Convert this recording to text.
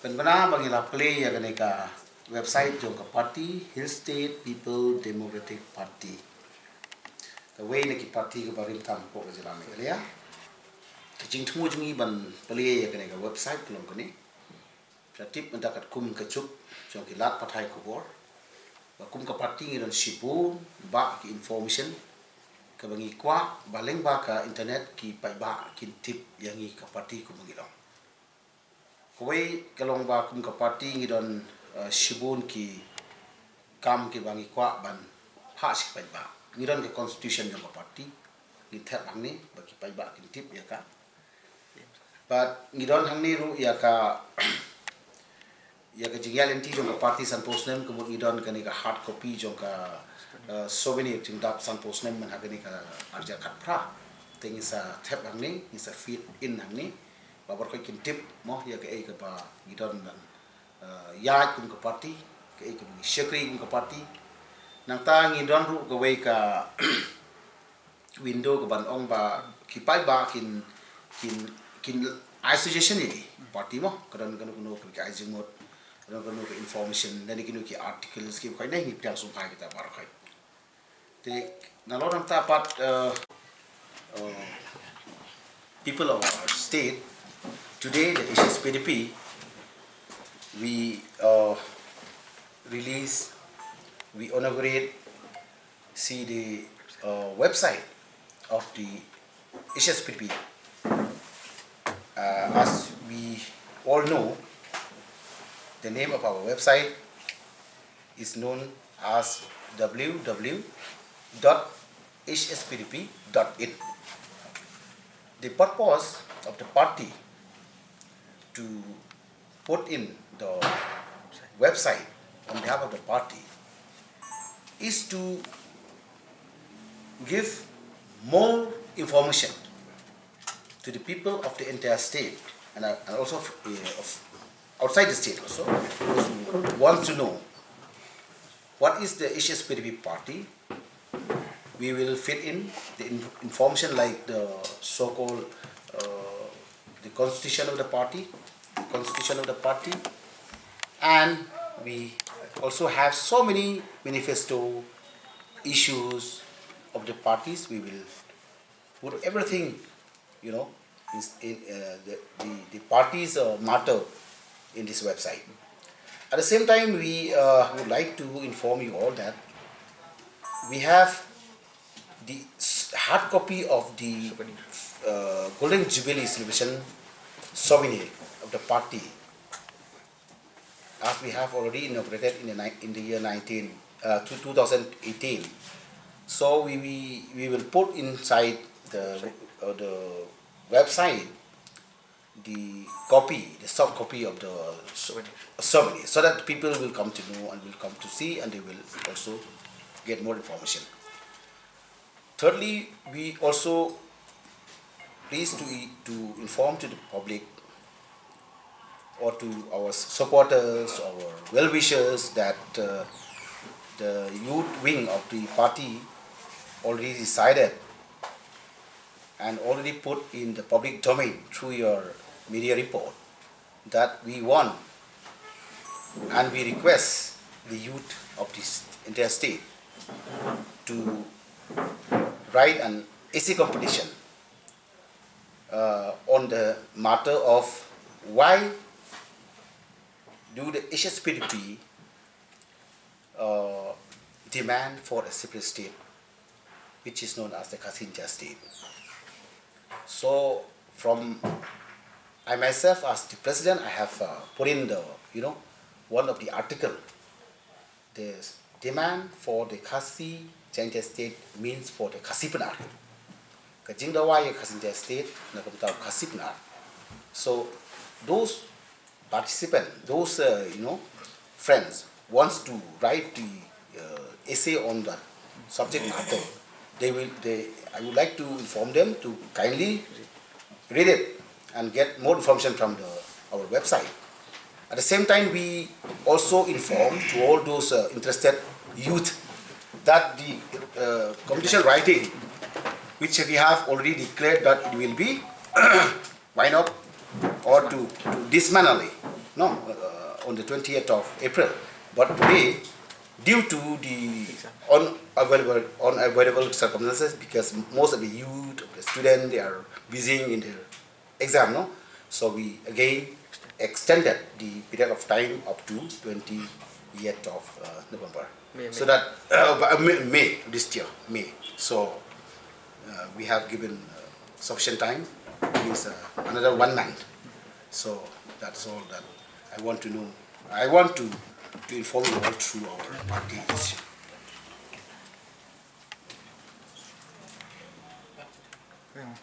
Penbana bagi la play ya gane ka website jo ka party Hillstate People Democratic Party. The way na ki party ka barin tam po ka jila Meghalaya. Jing thumu jungi ban play ya gane ka website kelong kene. Pratip mendakat kum ka chup jo ki lat pathai ko bor. Ba kum ka party ngiron sipu ba ki information ka bangi kwa baleng ba ka internet ki pai ba kin tip yangi ka party ko mangilong. Kawai kalong ba kum ka party ngidon shibun ki kam ki bangi kwa ban ha sik pai ba ngidon ke constitution ng ka party ngin thet hang ni ba ki pai ba kin tip ya ka but ngidon hang ni ru ya ka jigyal enti jong ka party san post nem ko ngidon ka ni ka hard copy jong ka souvenir jing dap san post nem man ha ni ka arja khat pra ting sa thet hang ni isa feed in hang ni babar ko kin tip mo ya ke ka pa gidon dan ya kum ka party ke ka ni shekri kum ka party nang ta ngidon ru ka we ka window ka ban ong ba ki pai ba kin association ni party mo kadon kan kuno ka ajing mo kadon kuno ka information dan kinu ki articles ki khai nai ni pyang sum khai kita bar khai te nalo nang ta pat people of our state. Today, the Hspdp, we inaugurate, see the website of the Hspdp. As we all know, the name of our website is known as www.hspdp.in. The purpose of the party to put in the website on behalf of the party is to give more information to the people of the entire state and also of outside the state also, those who want to know what is the Hspdp party. We will fit in the information like the so-called the constitution of the party, and we also have so many manifesto issues of the parties. We will put everything, in the party's motto in this website. At the same time, we would like to inform you all that we have the hard copy of the Golden Jubilee celebration souvenir of the party, as we have already inaugurated in the year 2018. So we will put inside the website the soft copy of the souvenir, so that people will come to know and will come to see, and they will also get more information. Thirdly, we also pleased to inform to the public or to our supporters, our well-wishers, that the youth wing of the party already decided and already put in the public domain through your media report that we want and we request the youth of this entire state to write an essay competition on the matter of why do the Hspdp demand for a separate state, which is known as the Kasinja state. So, from I myself as the president, I have put in the one of the article. The demand for the Kasinja state means for the Kasipnar. Kajingdawaya Kasinja state na kumtaw Kasipnar. So those participants, those friends wants to write the essay on that subject matter. I would like to inform them to kindly read it and get more information from our website. At the same time, we also inform to all those interested youth that the competition writing, which we have already declared that it will be wind up or to dismantle it, no, on the 20th of April. But today, due to the unavailable circumstances, because most of the youth, the students, they are busy in their exam, no? So we again extended the period of time up to 20th of November. May. So that May this year, May. So we have given sufficient time, means another 1 month. So that's all that I want to know. I want to inform you all through our party decision. Yeah.